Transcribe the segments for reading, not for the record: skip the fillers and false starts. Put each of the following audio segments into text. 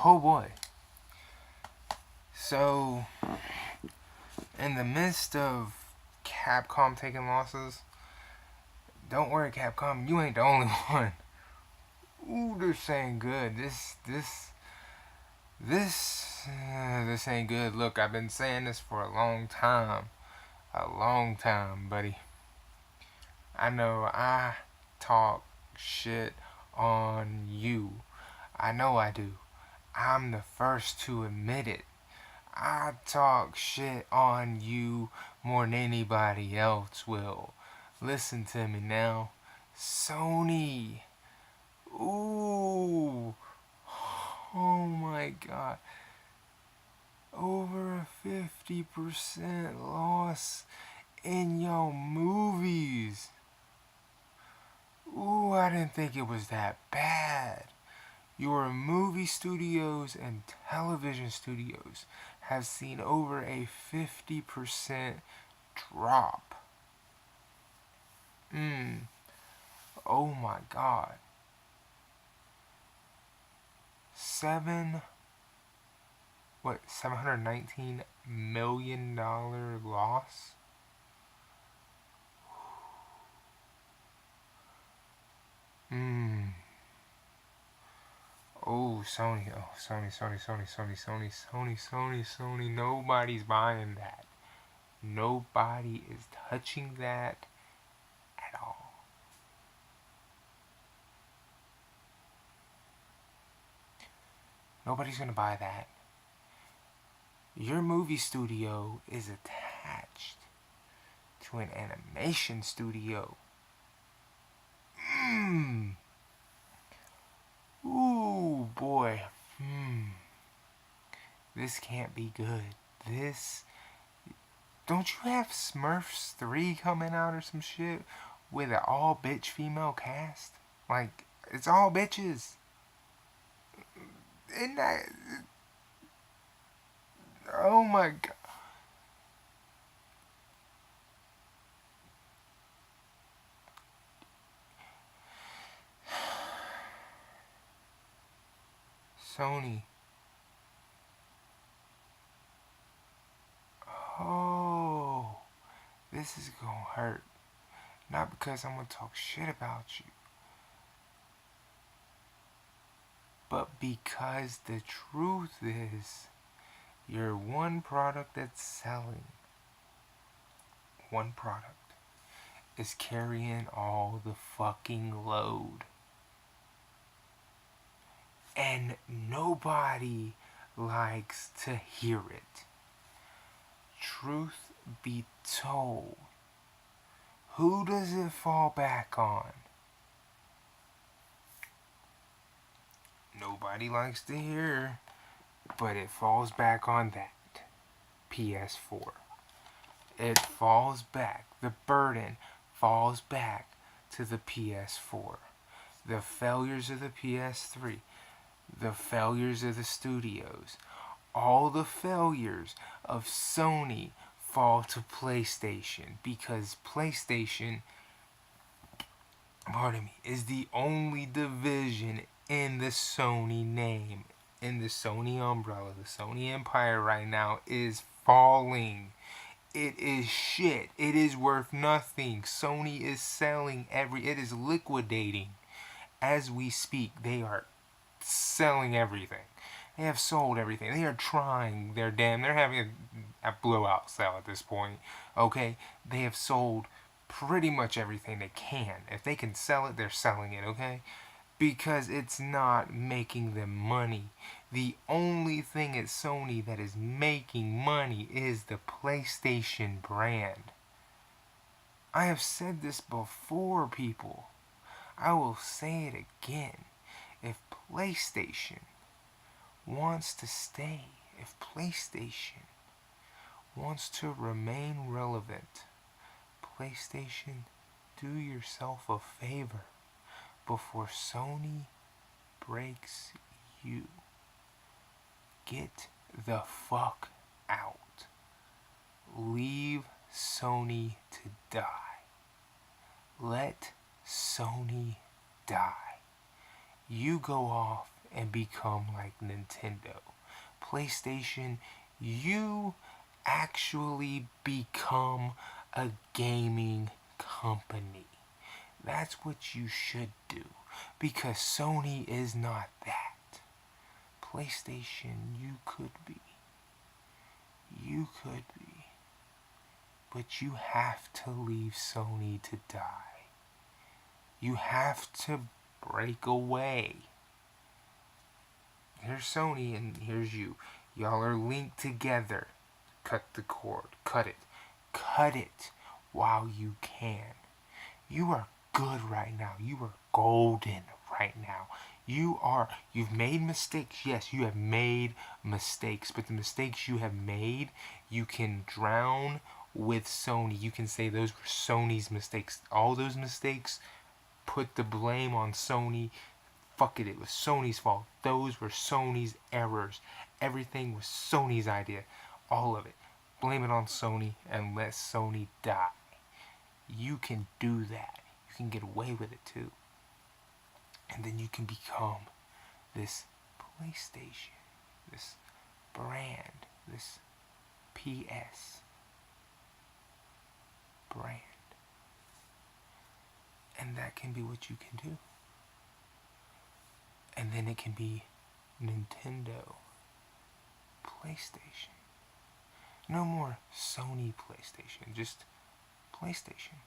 Oh boy. So, in the midst of Capcom taking losses, don't worry, Capcom, you ain't the only one. Ooh, they're saying good. This ain't good. Look, I've been saying this for a long time. A long time, buddy. I know I talk shit on you. I know I do. I'm the first to admit it. I talk shit on you more than anybody else will. Listen to me now. Sony. Ooh. Oh my god. Over a 50% loss in your movies. Ooh, I didn't think it was that bad. Your movie studios and television studios have seen over a 50% drop. Oh my god. 719 million loss? Oh, Sony. Oh, Sony. Nobody's buying that. Nobody is touching that at all. Nobody's gonna buy that. Your movie studio is attached to an animation studio. Ooh, boy. This can't be good. This. Don't you have Smurfs 3 coming out or some shit with an all bitch female cast? Like, it's all bitches. Isn't that. Oh my god. Sony. Oh. This is gonna hurt. Not because I'm gonna talk shit about you, but because the truth is, you're one product that's selling. One product is carrying all the fucking load. And nobody likes to hear it. Truth be told, who does it fall back on? Nobody likes to hear, but it falls back on that PS4. It falls back. The burden falls back to the PS4. The failures of the PS3, the failures of the studios, all the failures of Sony fall to PlayStation because PlayStation, pardon me, is the only division in the Sony name, in the Sony umbrella. The Sony empire right now is falling. It is shit. It is worth nothing. Sony is selling it is liquidating. As we speak, they are selling everything. They have sold everything. They are trying they're having a blowout sale at this point. Okay? They have sold pretty much everything they can. If they can sell it, they're selling it, okay? Because it's not making them money. The only thing at Sony that is making money is the PlayStation brand. I have said this before, people. I will say it again. If PlayStation wants to stay, if PlayStation wants to remain relevant, PlayStation, do yourself a favor before Sony breaks you. Get the fuck out. Leave Sony to die. Let Sony die. You go off and become like Nintendo. PlayStation, you actually become a gaming company. That's what you should do. Because Sony is not that. PlayStation, you could be. You could be. But you have to leave Sony to die. You have to break away. Here's Sony and here's you. Y'all are linked together. Cut the cord. Cut it. Cut it while you can. You are good right now. You are golden right now. You've made mistakes. Yes, you have made mistakes, but the mistakes you have made, you can drown with Sony. You can say those were Sony's mistakes. All those mistakes, put the blame on Sony. Fuck it, it was Sony's fault. Those were Sony's errors. Everything was Sony's idea. All of it. Blame it on Sony and let Sony die. You can do that. You can get away with it too. And then you can become this PlayStation, this brand, this PS brand. And that can be what you can do. And then it can be Nintendo PlayStation. No more Sony PlayStation, just PlayStation.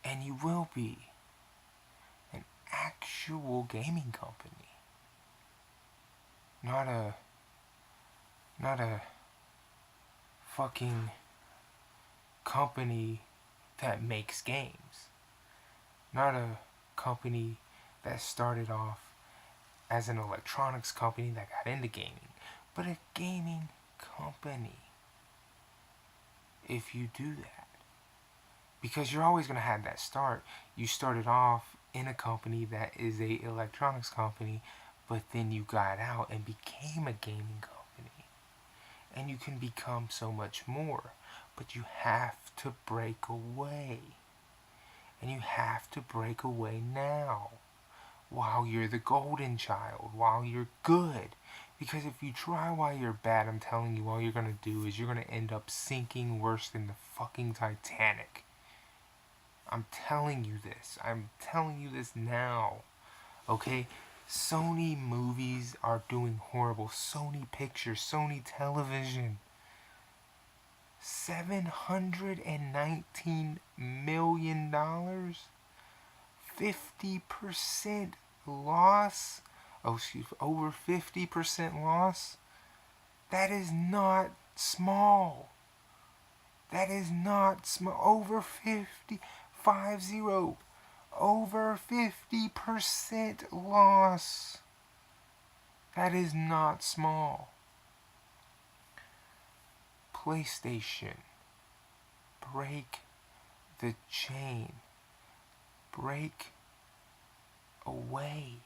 And you will be an actual gaming company. Not a fucking company that makes games. Not a company that started off as an electronics company that got into gaming, but a gaming company. If you do that, because you're always going to have that start. You started off in a company that is a electronics company, but then you got out and became a gaming company. And you can become so much more, but you have to break away. And you have to break away now, while you're the golden child, while you're good. Because if you try while you're bad, I'm telling you, all you're going to do is you're going to end up sinking worse than the fucking Titanic. I'm telling you this. I'm telling you this now. Okay? Sony movies are doing horrible. Sony Pictures, Sony Television. $719 million? 50% loss? Oh, excuse me. Over 50% loss? That is not small. That is not small. Over 50. Over 50% loss. That is not small. PlayStation, break the chain. Break away.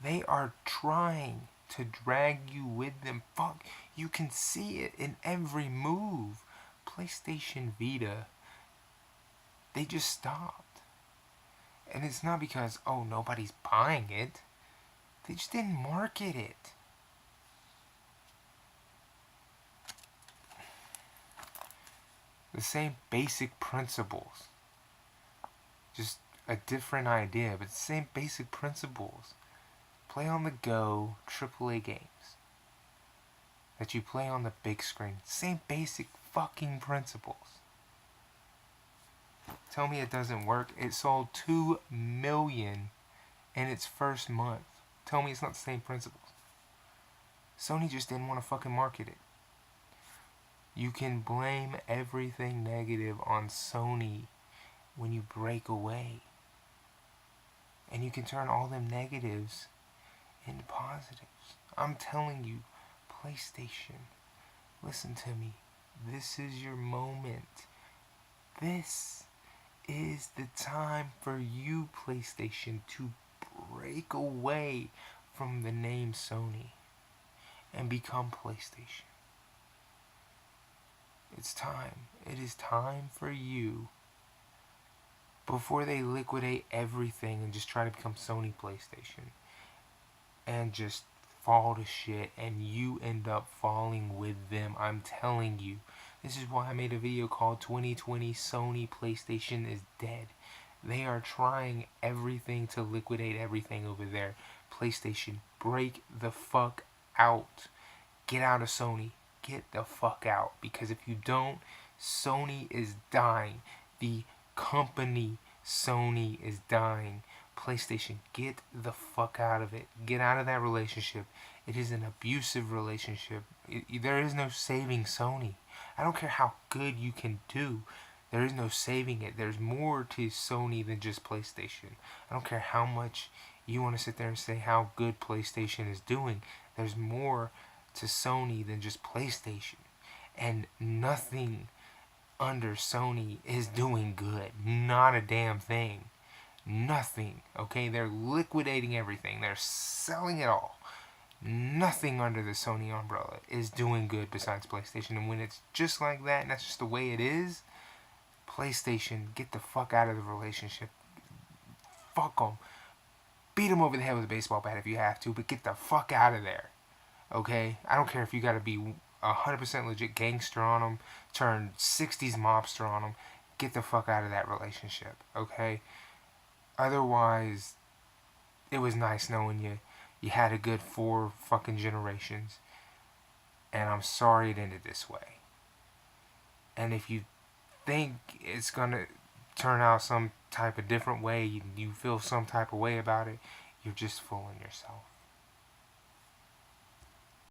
They are trying to drag you with them. Fuck, you can see it in every move. PlayStation Vita, they just stopped. And it's not because, oh, nobody's buying it. They just didn't market it. The same basic principles. Just a different idea, but the same basic principles. Play on the go AAA games that you play on the big screen. Same basic fucking principles. Tell me it doesn't work. It sold 2 million in its first month. Tell me it's not the same principles. Sony just didn't want to fucking market it. You can blame everything negative on Sony when you break away. And you can turn all them negatives into positives. I'm telling you, PlayStation, listen to me. This is your moment. This is the time for you, PlayStation, to break away from the name Sony and become PlayStation. It's time. It is time for you. before they liquidate everything and just try to become Sony PlayStation and just fall to shit, and you end up falling with them. I'm telling you. This is why I made a video called 2020 Sony PlayStation is dead. They are trying everything to liquidate everything over there. PlayStation, break the fuck out. Get out of Sony. Get the fuck out. Because if you don't, Sony is dying. The company Sony is dying. PlayStation, get the fuck out of it. Get out of that relationship. It is an abusive relationship. There is no saving Sony. I don't care how good you can do. There is no saving it. There's more to Sony than just PlayStation. I don't care how much you want to sit there and say how good PlayStation is doing. There's more to Sony than just PlayStation. And nothing under Sony is doing good. Not a damn thing. Nothing. Okay? They're liquidating everything. They're selling it all. Nothing under the Sony umbrella is doing good besides PlayStation. And when it's just like that, and that's just the way it is, PlayStation, get the fuck out of the relationship. Fuck them. Beat them over the head with a baseball bat if you have to, but get the fuck out of there. Okay? I don't care if you gotta be 100% legit gangster on them, turn 60s mobster on them. Get the fuck out of that relationship. Okay? Otherwise, it was nice knowing you. You had a good 4 fucking generations. And I'm sorry it ended this way. And if you think it's gonna turn out some type of different way, you feel some type of way about it, you're just fooling yourself.